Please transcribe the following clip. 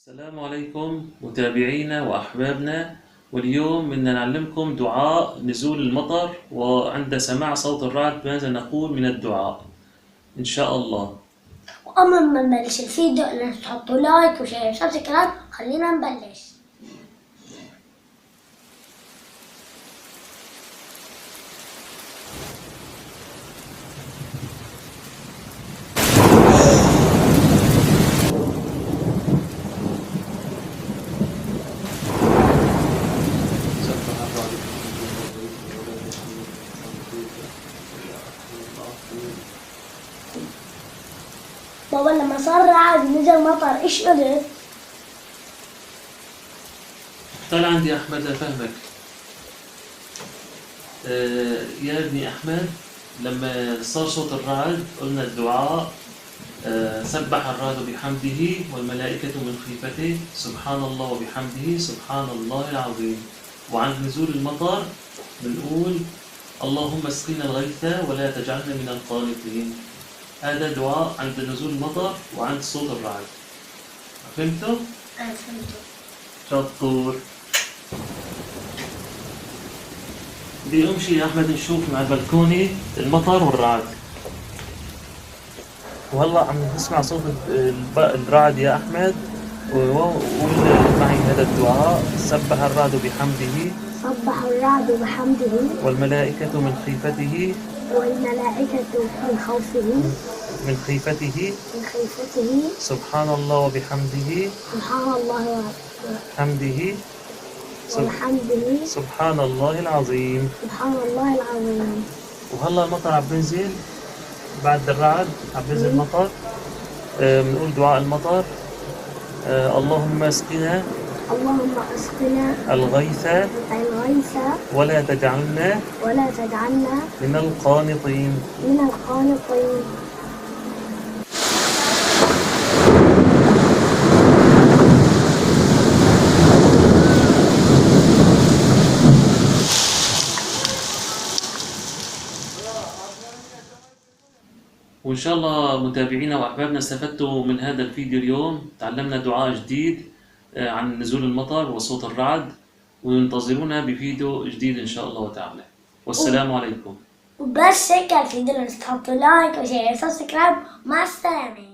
السلام عليكم متابعينا وأحبابنا. واليوم بدنا نعلمكم دعاء نزول المطر، وعند سماع صوت الرعد ماذا نقول من الدعاء إن شاء الله. وقبل ما نبلش الفيديو لازم تحطوا لايك وشير وسبسكرايب. خلينا نبلش. بابا لما صار رعد ونزل مطر ايش قلت؟ تعال عندي أحمد أفهمك. يا ابني أحمد، لما صار صوت الرعد قلنا الدعاء سبح الرعد بحمده والملائكة من خيفته سبحان الله وبحمده سبحان الله العظيم. وعند نزول المطر بنقول اللهم اسقنا الغيث ولا تجعلنا من القانطين. هذا دعاء عند نزول المطر وعند صوت الرعد. فهمتوا؟ انا فهمت. شطور. بدي امشي يا احمد نشوف مع البلكوني المطر والرعد. وهلا عم نسمع صوت الرعد يا احمد، وقول معي هذا الدعاء: سبح الرعد بحمده سبح الرعد بحمده والملائكة من خيفته والملائكة من خيفته سبحان الله وبحمده سبحان الله حمده وبحمده سبحان الله العظيم. سبحان الله العظيم. وهلا المطر عم بينزل، بعد الرعد عم بينزل مطر. بنقول دعاء المطر: اللهم اسقنا الغيث ولا تجعلنا من القانطين. وإن شاء الله متابعينا وأحبابنا استفدتوا من هذا الفيديو اليوم. تعلمنا دعاء جديد عن نزول المطر وصوت الرعد، وانتظرونا بفيديو جديد إن شاء الله تعالى. والسلام عليكم. وبس هيك الفيديو لازم تحطوا لايك وشير وسبسكرايب. مع السلامة.